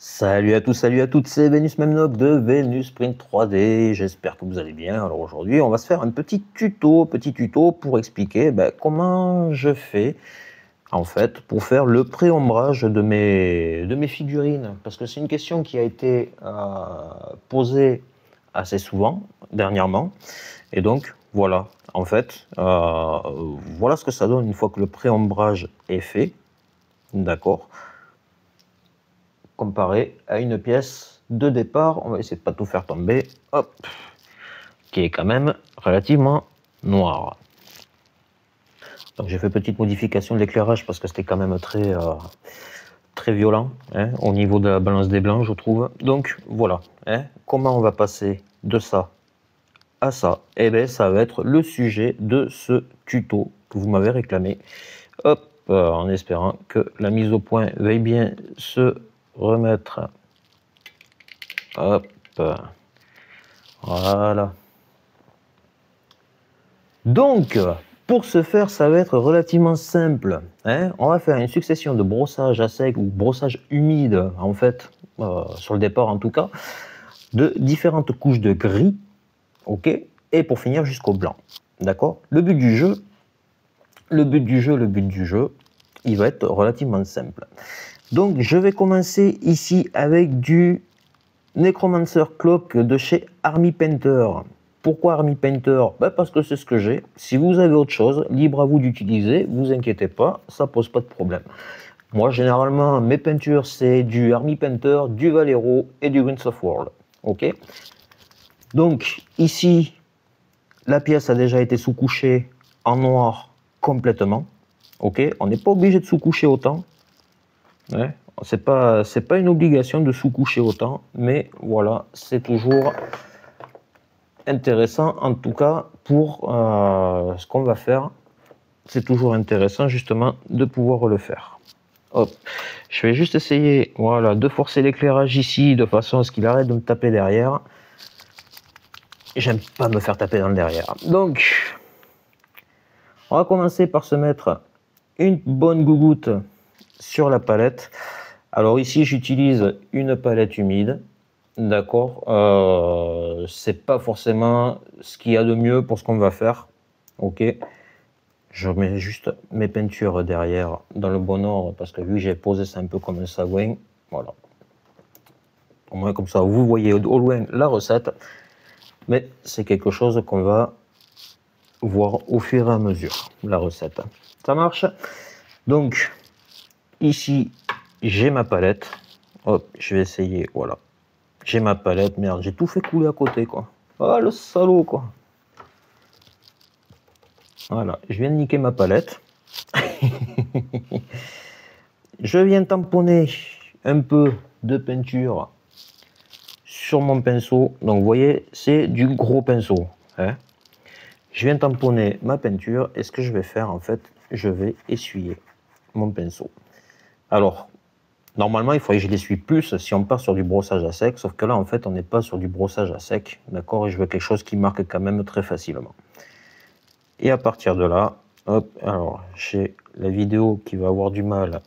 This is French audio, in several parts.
Salut à tous, salut à toutes, c'est Vénus Memnock de Vénus Print 3D, j'espère que vous allez bien. Alors aujourd'hui on va se faire un petit tuto pour expliquer comment je fais en fait pour faire le pré-ombrage de mes figurines. Parce que c'est une question qui a été posée assez souvent dernièrement. Et donc voilà, en fait, voilà ce que ça donne une fois que le pré-ombrage est fait, d'accord, comparé à une pièce de départ. On va essayer de pas tout faire tomber, hop, qui est quand même relativement noire. Donc j'ai fait petite modification de l'éclairage parce que c'était quand même très violent hein, au niveau de la balance des blancs, je trouve. Donc voilà, hein, comment on va passer de ça à ça? Et bien ça va être le sujet de ce tuto que vous m'avez réclamé. Hop, en espérant que la mise au point veuille bien se remettre. Hop, voilà. Donc, pour ce faire, ça va être relativement simple. Hein. On va faire une succession de brossage à sec ou brossage humide, en fait, sur le départ en tout cas, de différentes couches de gris, ok, et pour finir jusqu'au blanc, d'accord. Le but du jeu, il va être relativement simple. Donc, je vais commencer ici avec du Necromancer Cloak de chez Army Painter. Pourquoi Army Painter? Parce que c'est ce que j'ai. Si vous avez autre chose, libre à vous d'utiliser, vous inquiétez pas, ça pose pas de problème. Moi, généralement, mes peintures, c'est du Army Painter, du Valero et du Winds of World. Ok. Donc, ici, la pièce a déjà été sous-couchée en noir complètement. Ok. On n'est pas obligé de sous-coucher autant. Ouais. C'est pas une obligation de sous-coucher autant, mais voilà, c'est toujours intéressant, en tout cas pour ce qu'on va faire. C'est toujours intéressant justement de pouvoir le faire. Hop, je vais juste essayer, voilà, de forcer l'éclairage ici de façon à ce qu'il arrête de me taper derrière. J'aime pas me faire taper dans le derrière. Donc, on va commencer par se mettre une bonne gougoute sur la palette. Alors ici, j'utilise une palette humide. D'accord, c'est pas forcément ce qu'il y a de mieux pour ce qu'on va faire. Ok, je mets juste mes peintures derrière dans le bon ordre parce que vu que j'ai posé ça un peu comme un sagouin, voilà. Au moins comme ça, vous voyez au loin la recette, mais c'est quelque chose qu'on va voir au fur et à mesure, la recette. Ça marche. Donc ici, j'ai ma palette. Hop, je vais essayer, voilà. J'ai ma palette, merde, j'ai tout fait couler à côté, quoi. Ah, le salaud, quoi. Voilà, je viens de niquer ma palette. Je viens tamponner un peu de peinture sur mon pinceau. Donc, vous voyez, c'est du gros pinceau. Hein. Je viens tamponner ma peinture et ce que je vais faire, en fait, je vais essuyer mon pinceau. Alors, normalement, il faudrait que je l'essuie plus si on part sur du brossage à sec, sauf que là, en fait, on n'est pas sur du brossage à sec, d'accord, et je veux quelque chose qui marque quand même très facilement. Et à partir de là, hop, alors, j'ai la vidéo qui va avoir du mal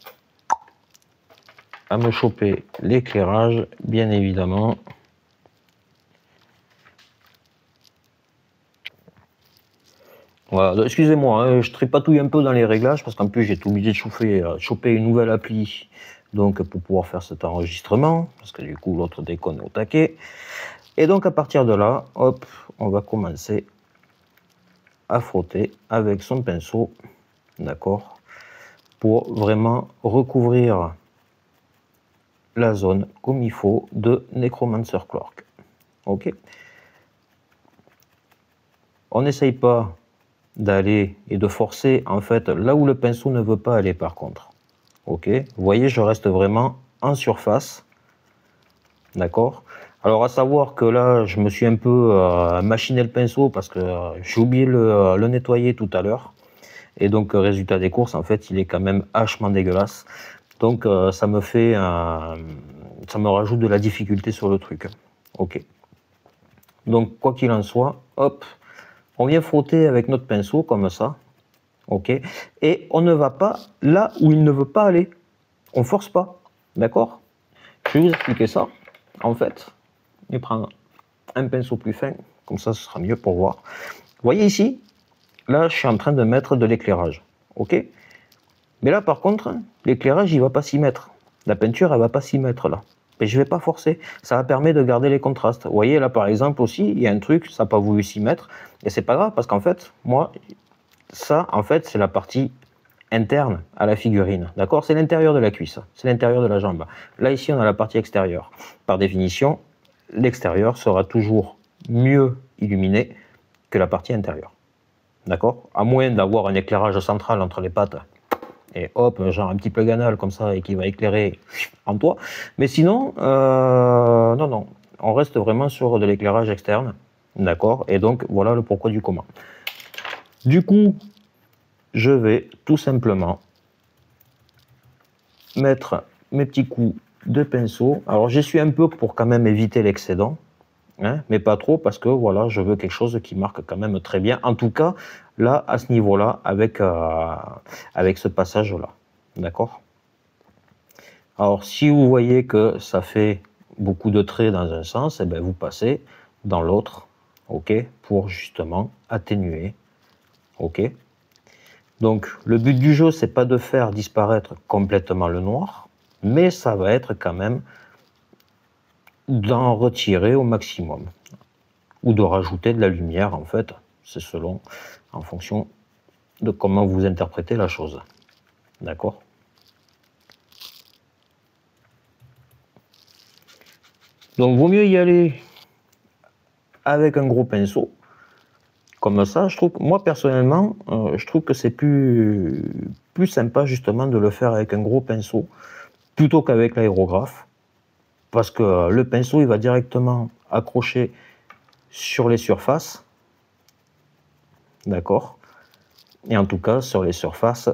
à me choper l'éclairage, bien évidemment. Voilà, excusez-moi, hein, je tripatouille un peu dans les réglages, parce qu'en plus, j'ai été obligé de choper une nouvelle appli. Donc pour pouvoir faire cet enregistrement, parce que du coup l'autre déconne au taquet. Et donc à partir de là, hop, on va commencer à frotter avec son pinceau, d'accord, pour vraiment recouvrir la zone comme il faut de Necromancer Cloak. Ok. On n'essaye pas d'aller et de forcer en fait là où le pinceau ne veut pas aller par contre. Ok, vous voyez, je reste vraiment en surface. D'accord. Alors à savoir que là, je me suis un peu machiné le pinceau parce que j'ai oublié le nettoyer tout à l'heure. Et donc résultat des courses, en fait, il est quand même hachement dégueulasse. Donc ça me rajoute de la difficulté sur le truc. Ok. Donc quoi qu'il en soit, hop, on vient frotter avec notre pinceau comme ça. Ok. Et on ne va pas là où il ne veut pas aller. On force pas. D'accord. Je vais vous expliquer ça. En fait, je vais prendre un pinceau plus fin, comme ça ce sera mieux pour voir. Vous voyez ici, là je suis en train de mettre de l'éclairage, ok? Mais là par contre, l'éclairage il va pas s'y mettre. La peinture elle va pas s'y mettre là. Mais je vais pas forcer, ça va permettre de garder les contrastes. Vous voyez là par exemple aussi, il y a un truc, ça n'a pas voulu s'y mettre, et c'est pas grave parce qu'en fait, moi, ça en fait c'est la partie interne à la figurine, d'accord? C'est l'intérieur de la cuisse, c'est l'intérieur de la jambe. Là ici on a la partie extérieure. Par définition, l'extérieur sera toujours mieux illuminé que la partie intérieure, d'accord? À moins d'avoir un éclairage central entre les pattes et hop, genre un petit plug anal comme ça et qui va éclairer en toi. Mais sinon, non, non, on reste vraiment sur de l'éclairage externe, d'accord? Et donc voilà le pourquoi du comment. Du coup, je vais tout simplement mettre mes petits coups de pinceau. Alors j'essuie un peu pour quand même éviter l'excédent, hein, mais pas trop parce que voilà, je veux quelque chose qui marque quand même très bien. En tout cas, là, à ce niveau-là, avec ce passage-là, d'accord? Alors si vous voyez que ça fait beaucoup de traits dans un sens, et bien vous passez dans l'autre, ok, pour justement atténuer, ok. Donc le but du jeu, c'est pas de faire disparaître complètement le noir, mais ça va être quand même d'en retirer au maximum ou de rajouter de la lumière en fait, c'est selon, en fonction de comment vous interprétez la chose, d'accord? Donc vaut mieux y aller avec un gros pinceau. Comme ça, je trouve, moi personnellement, je trouve que c'est plus sympa justement de le faire avec un gros pinceau plutôt qu'avec l'aérographe, parce que le pinceau il va directement accrocher sur les surfaces, d'accord, et en tout cas sur les surfaces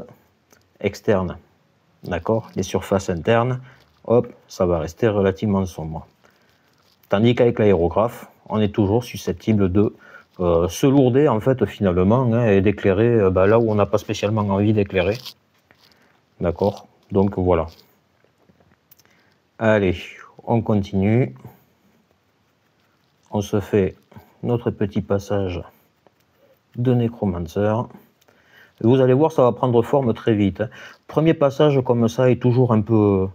externes, d'accord, les surfaces internes, hop, ça va rester relativement sombre. Tandis qu'avec l'aérographe, on est toujours susceptible de se lourder en fait finalement, hein, et d'éclairer là où on n'a pas spécialement envie d'éclairer. D'accord? Donc voilà. Allez, on continue. On se fait notre petit passage de nécromancer. Vous allez voir, ça va prendre forme très vite. Premier passage comme ça est toujours un peu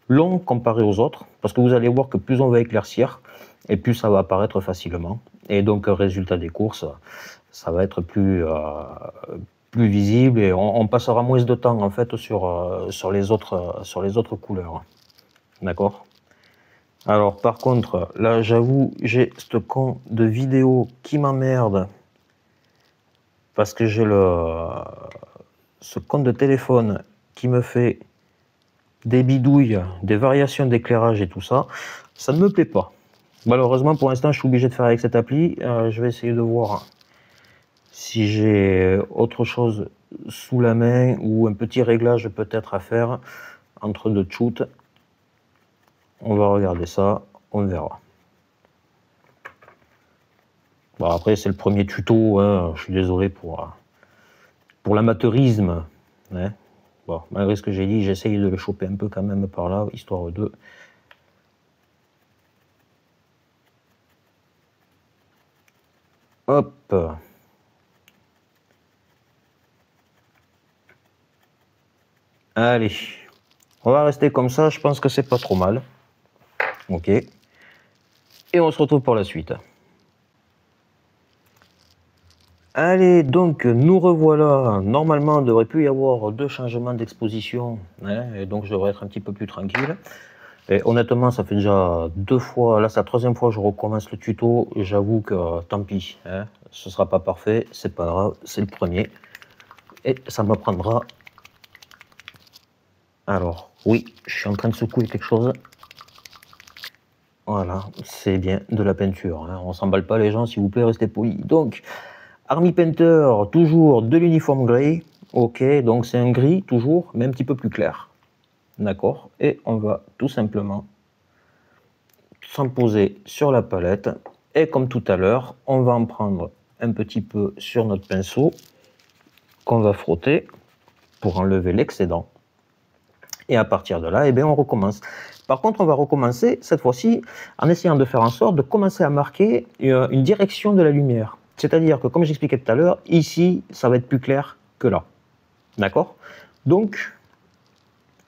long comparé aux autres, parce que vous allez voir que plus on va éclaircir, et plus ça va apparaître facilement. Et donc, résultat des courses, ça va être plus visible et on passera moins de temps en fait sur les autres couleurs. D'accord? Alors, par contre, là, j'avoue, j'ai ce con de vidéo qui m'emmerde parce que j'ai ce compte de téléphone qui me fait des bidouilles, des variations d'éclairage et tout ça. Ça ne me plaît pas. Malheureusement, pour l'instant, je suis obligé de faire avec cette appli. Je vais essayer de voir si j'ai autre chose sous la main ou un petit réglage peut-être à faire entre deux shoots. On va regarder ça, on verra. Bon, après, c'est le premier tuto, hein, je suis désolé pour l'amateurisme. Hein. Bon, malgré ce que j'ai dit, j'essaye de le choper un peu quand même par là, histoire de... Hop. Allez, on va rester comme ça, je pense que c'est pas trop mal. Ok. Et on se retrouve pour la suite. Allez, donc nous revoilà. Normalement, il devrait plus y avoir de changement d'exposition, hein, et donc je devrais être un petit peu plus tranquille. Et honnêtement, ça fait déjà 2 fois, là c'est la 3e fois que je recommence le tuto. J'avoue que tant pis, hein, ce sera pas parfait, c'est pas grave, c'est le premier. Et ça m'apprendra. Alors, oui, je suis en train de secouer quelque chose. Voilà, c'est bien de la peinture, hein. On s'emballe pas les gens, s'il vous plaît, restez polis. Donc, Army Painter, toujours de l'uniforme gris. Ok, donc c'est un gris toujours, mais un petit peu plus clair. D'accord? Et on va tout simplement s'en poser sur la palette. Et comme tout à l'heure, on va en prendre un petit peu sur notre pinceau qu'on va frotter pour enlever l'excédent. Et à partir de là, eh bien, on recommence. Par contre, on va recommencer cette fois-ci en essayant de faire en sorte de commencer à marquer une direction de la lumière. C'est-à-dire que, comme j'expliquais tout à l'heure, ici, ça va être plus clair que là. D'accord? Donc,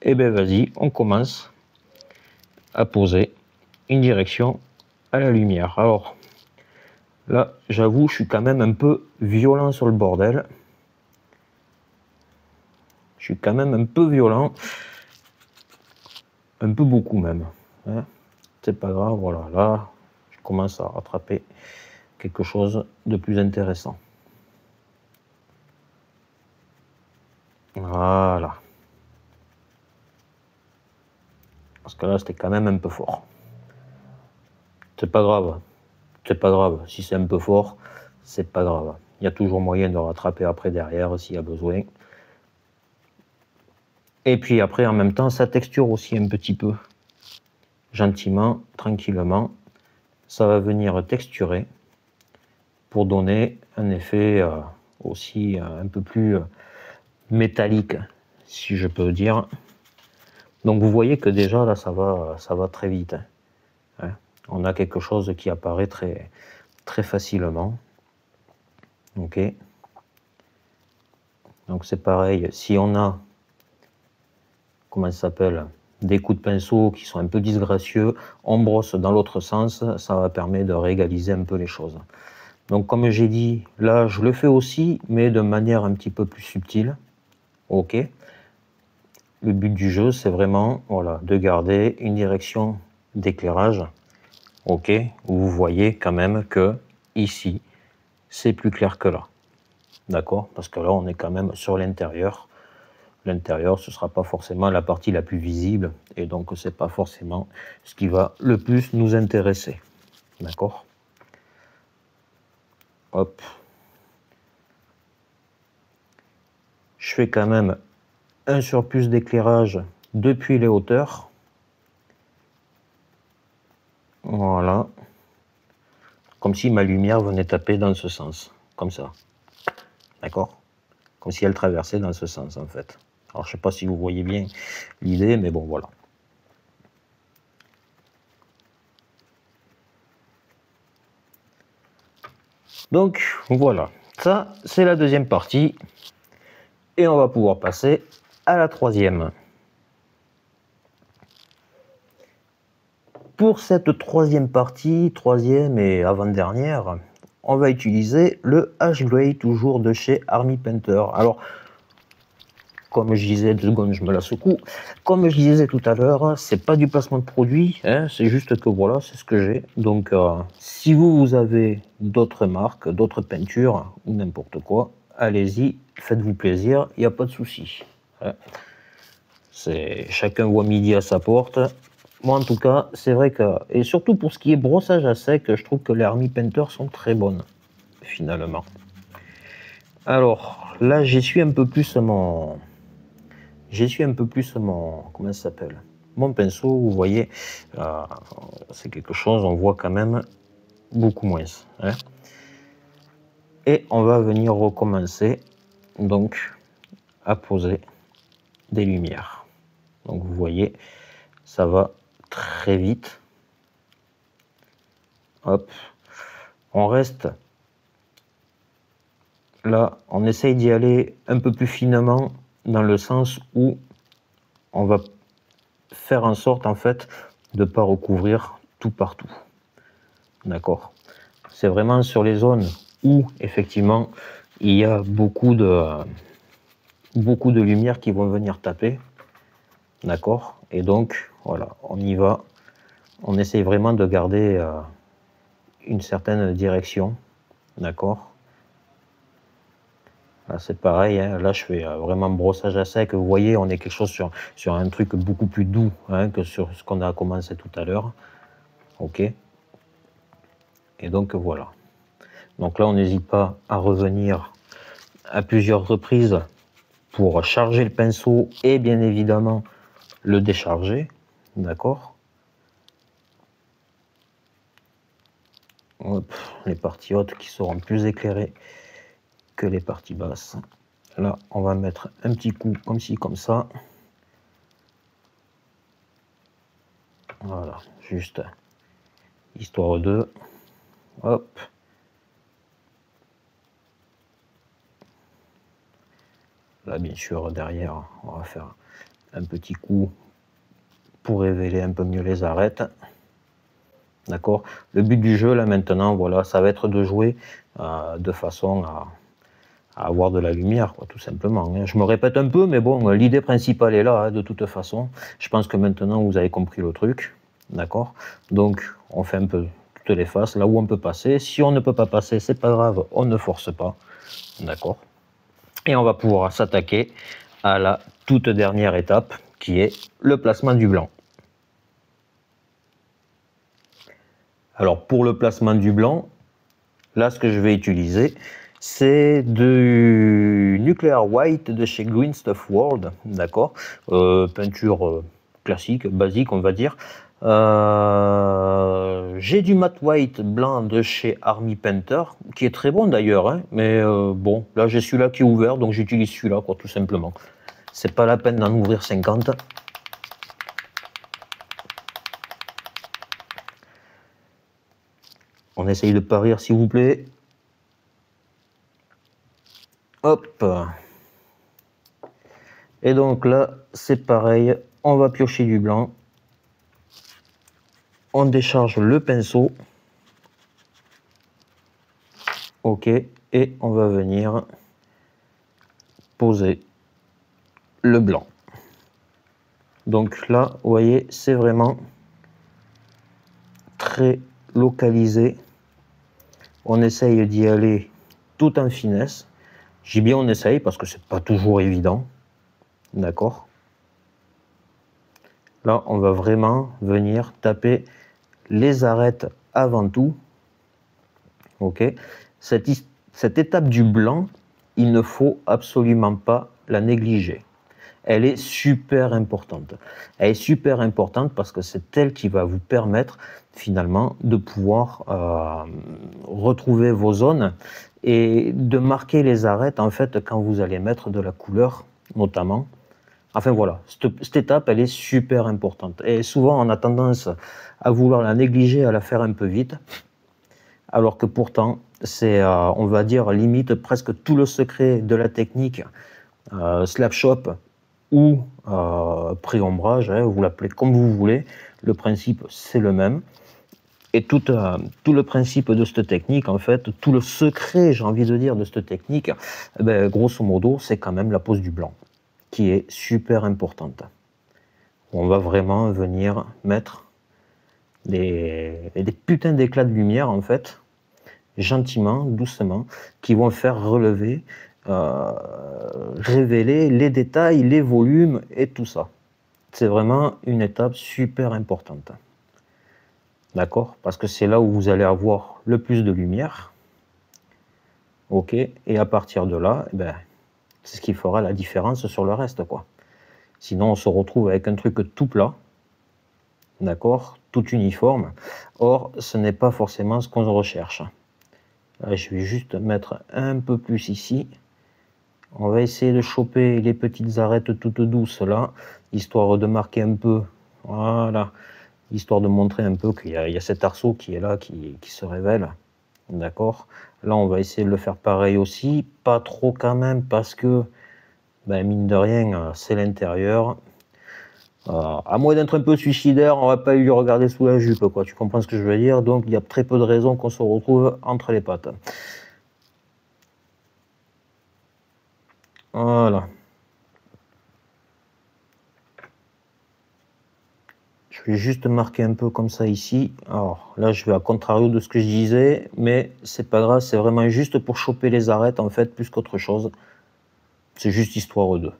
eh bien, vas-y, on commence à poser une direction à la lumière. Alors, là, j'avoue, je suis quand même un peu violent sur le bordel. Je suis quand même un peu violent. Un peu beaucoup même. Hein. C'est pas grave, voilà, là, je commence à rattraper quelque chose de plus intéressant. Voilà. Parce que là, c'était quand même un peu fort. C'est pas grave. C'est pas grave. Si c'est un peu fort, c'est pas grave. Il y a toujours moyen de rattraper après derrière s'il y a besoin. Et puis après, en même temps, ça texture aussi un petit peu. Gentiment, tranquillement. Ça va venir texturer pour donner un effet aussi un peu plus métallique, si je peux dire. Donc vous voyez que déjà là ça va très vite. Hein. On a quelque chose qui apparaît très, très facilement. Ok. Donc c'est pareil, si on a, comment ça s'appelle, des coups de pinceau qui sont un peu disgracieux, on brosse dans l'autre sens, ça va permettre de réégaliser un peu les choses. Donc comme j'ai dit, là je le fais aussi, mais de manière un petit peu plus subtile. Ok. Le but du jeu, c'est vraiment voilà, de garder une direction d'éclairage. Ok, vous voyez quand même que ici, c'est plus clair que là. D'accord? Parce que là, on est quand même sur l'intérieur. L'intérieur, ce ne sera pas forcément la partie la plus visible. Et donc, ce n'est pas forcément ce qui va le plus nous intéresser. D'accord? Hop. Je fais quand même un surplus d'éclairage depuis les hauteurs. Voilà. Comme si ma lumière venait taper dans ce sens. Comme ça. D'accord? Comme si elle traversait dans ce sens, en fait. Alors, je ne sais pas si vous voyez bien l'idée, mais bon, voilà. Donc, voilà. Ça, c'est la deuxième partie. Et on va pouvoir passer à la troisième. Pour cette troisième partie, troisième et avant-dernière, on va utiliser le H-Gray, toujours de chez Army Painter. Alors, comme je disais, 2 secondes, je me la secoue. Comme je disais tout à l'heure, c'est pas du placement de produit, hein, c'est juste que voilà, c'est ce que j'ai. Donc, si vous avez d'autres marques, d'autres peintures ou n'importe quoi, allez-y, faites-vous plaisir, il n'y a pas de souci. Hein. Chacun voit midi à sa porte. Moi, en tout cas, c'est vrai que, et surtout pour ce qui est brossage à sec, je trouve que les Army Painter sont très bonnes, finalement. Alors, là, j'essuie un peu plus mon, comment ça s'appelle, mon pinceau, vous voyez, c'est quelque chose, on voit quand même beaucoup moins. Hein. Et on va venir recommencer, donc, à poser des lumières. Donc, vous voyez, ça va très vite. Hop, on reste là, on essaye d'y aller un peu plus finement, dans le sens où on va faire en sorte, en fait, de ne pas recouvrir tout partout. D'accord? C'est vraiment sur les zones où, effectivement, il y a beaucoup de lumière qui vont venir taper. D'accord? Et donc, voilà, on y va. On essaye vraiment de garder une certaine direction. D'accord? Là, c'est pareil, hein. Là je fais vraiment brossage à sec. Vous voyez, on est quelque chose sur un truc beaucoup plus doux, hein, que sur ce qu'on a commencé tout à l'heure. Ok. Et donc voilà. Donc là, on n'hésite pas à revenir à plusieurs reprises pour charger le pinceau et bien évidemment le décharger. D'accord. Hop, les parties hautes qui seront plus éclairées que les parties basses. Là, on va mettre un petit coup comme ci, comme ça. Voilà, juste histoire de... Hop. Là, bien sûr, derrière, on va faire un petit coup pour révéler un peu mieux les arêtes. D'accord. Le but du jeu, là, maintenant, voilà, ça va être de jouer de façon à avoir de la lumière, quoi, tout simplement. Je me répète un peu, mais bon, l'idée principale est là, hein, de toute façon. Je pense que maintenant, vous avez compris le truc. D'accord. Donc, on fait un peu toutes les faces, là où on peut passer. Si on ne peut pas passer, c'est pas grave, on ne force pas. D'accord. Et on va pouvoir s'attaquer à la toute dernière étape, qui est le placement du blanc. Alors, pour le placement du blanc, là, ce que je vais utiliser, c'est du Nuclear White de chez Green Stuff World, d'accord, peinture classique, basique, on va dire. J'ai du Matte White blanc de chez Army Painter, qui est très bon d'ailleurs, hein, mais bon, là j'ai celui-là qui est ouvert, donc j'utilise celui-là, quoi, tout simplement. C'est pas la peine d'en ouvrir 50. On essaye de pas rire, s'il vous plaît. Hop. Et donc là, c'est pareil, on va piocher du blanc. On décharge le pinceau. OK. Et on va venir poser le blanc. Donc là, vous voyez, c'est vraiment très localisé. On essaye d'y aller tout en finesse. J'ai bien on essaye parce que c'est pas toujours évident. D'accord. Là, on va vraiment venir taper les arêtes avant tout. OK. Cette étape du blanc, il ne faut absolument pas la négliger. Elle est super importante. Elle est super importante parce que c'est elle qui va vous permettre finalement de pouvoir retrouver vos zones et de marquer les arêtes en fait quand vous allez mettre de la couleur notamment. Enfin voilà, cette étape elle est super importante et souvent on a tendance à vouloir la négliger, à la faire un peu vite, alors que pourtant c'est on va dire limite presque tout le secret de la technique slap shop ou pré-ombrage, hein, vous l'appelez comme vous voulez, le principe c'est le même. Et tout le principe de cette technique, en fait, tout le secret, j'ai envie de dire, de cette technique, ben, grosso modo, c'est quand même la pose du blanc, qui est super importante. On va vraiment venir mettre des putains d'éclats de lumière, en fait, gentiment, doucement, qui vont faire relever, révéler les détails, les volumes et tout ça. C'est vraiment une étape super importante. D'accord? Parce que c'est là où vous allez avoir le plus de lumière. OK? Et à partir de là, eh ben, c'est ce qui fera la différence sur le reste, quoi. Sinon, on se retrouve avec un truc tout plat. D'accord? Tout uniforme. Or, ce n'est pas forcément ce qu'on recherche. Là, je vais juste mettre un peu plus ici. On va essayer de choper les petites arêtes toutes douces là, histoire de marquer un peu. Voilà. Histoire de montrer un peu qu'il y a cet arceau qui est là, qui se révèle. D'accord. Là, on va essayer de le faire pareil aussi. Pas trop quand même, parce que, ben, mine de rien, c'est l'intérieur. À moins d'être un peu suicidaire, on va pas lui regarder sous la jupe, quoi. Tu comprends ce que je veux dire? Donc, il y a très peu de raisons qu'on se retrouve entre les pattes. Voilà. Je vais juste marquer un peu comme ça ici. Alors là, je vais à contrario de ce que je disais, mais c'est pas grave, c'est vraiment juste pour choper les arêtes en fait, plus qu'autre chose. C'est juste histoire d'eux.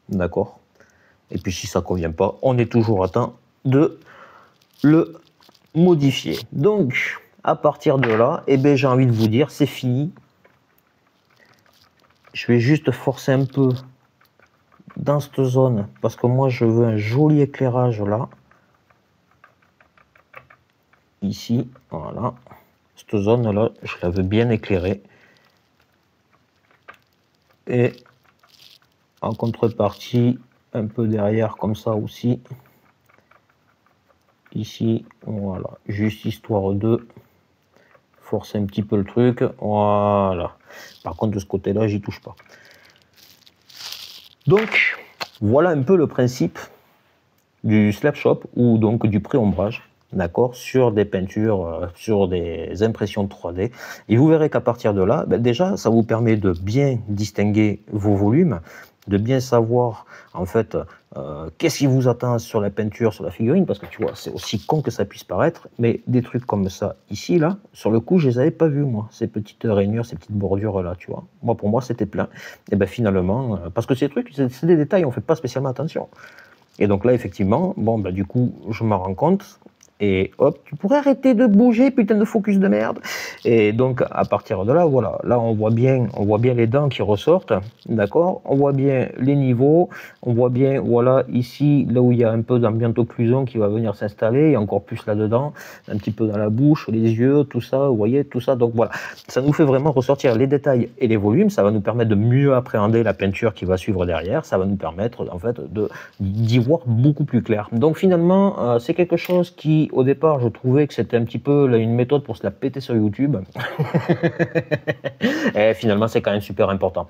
D'accord? Et puis si ça convient pas, on est toujours à temps de le modifier. Donc, à partir de là, eh ben, j'ai envie de vous dire, c'est fini. Je vais juste forcer un peu dans cette zone, parce que moi, je veux un joli éclairage là. Ici, voilà. Cette zone-là, je la veux bien éclairée. Et en contrepartie, un peu derrière comme ça aussi, ici, voilà, juste histoire de forcer un petit peu le truc, voilà. Par contre, de ce côté-là, j'y touche pas. Donc, voilà un peu le principe du slab shop ou donc du pré-ombrage, d'accord, sur des peintures, sur des impressions 3D. Et vous verrez qu'à partir de là, ben déjà, ça vous permet de bien distinguer vos volumes, de bien savoir en fait qu'est-ce qui vous attend sur la peinture, sur la figurine, parce que tu vois, c'est aussi con que ça puisse paraître, mais des trucs comme ça ici, là, sur le coup, je les avais pas vus, moi, ces petites rainures, ces petites bordures là, tu vois. Moi, pour moi, c'était plein. Et ben finalement, parce que ces trucs, c'est des détails, on fait pas spécialement attention. Et donc là, effectivement, bon, bah, du coup, je m'en rends compte. Et hop, tu pourrais arrêter de bouger, putain de focus de merde. Et donc, à partir de là, voilà, là, on voit bien les dents qui ressortent, d'accord. On voit bien les niveaux, on voit bien, voilà, ici, là où il y a un peu d'ambient occlusion qui va venir s'installer, et encore plus là-dedans, un petit peu dans la bouche, les yeux, tout ça, vous voyez, tout ça. Donc voilà, ça nous fait vraiment ressortir les détails et les volumes, ça va nous permettre de mieux appréhender la peinture qui va suivre derrière, ça va nous permettre, en fait, d'y voir beaucoup plus clair. Donc finalement, c'est quelque chose qui, au départ, je trouvais que c'était un petit peu là, une méthode pour se la péter sur YouTube. Et finalement, c'est quand même super important.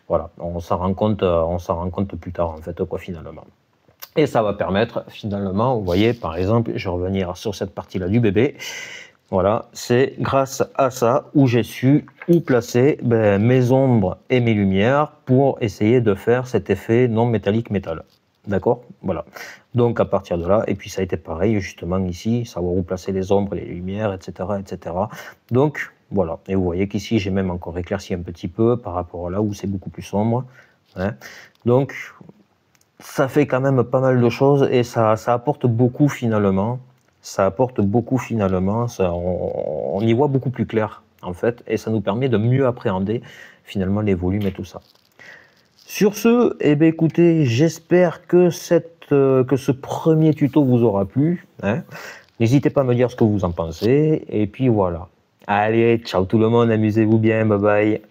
Voilà, on s'en rend compte plus tard, en fait, quoi, finalement. Et ça va permettre, finalement, vous voyez, par exemple, je vais revenir sur cette partie-là du bébé. Voilà, c'est grâce à ça où j'ai su où placer mes ombres et mes lumières pour essayer de faire cet effet non métallique métal. D'accord? Voilà. Donc à partir de là, et puis ça a été pareil justement ici, savoir où placer les ombres, les lumières, etc. etc. Donc voilà, et vous voyez qu'ici j'ai même encore éclairci un petit peu par rapport à là où c'est beaucoup plus sombre. Hein. Donc ça fait quand même pas mal de choses et ça apporte beaucoup finalement. Ça apporte beaucoup finalement, on y voit beaucoup plus clair en fait, et ça nous permet de mieux appréhender finalement les volumes et tout ça. Sur ce, eh bien, écoutez, j'espère que ce premier tuto vous aura plu. Hein. N'hésitez pas à me dire ce que vous en pensez. Et puis voilà. Allez, ciao tout le monde, amusez-vous bien, bye bye.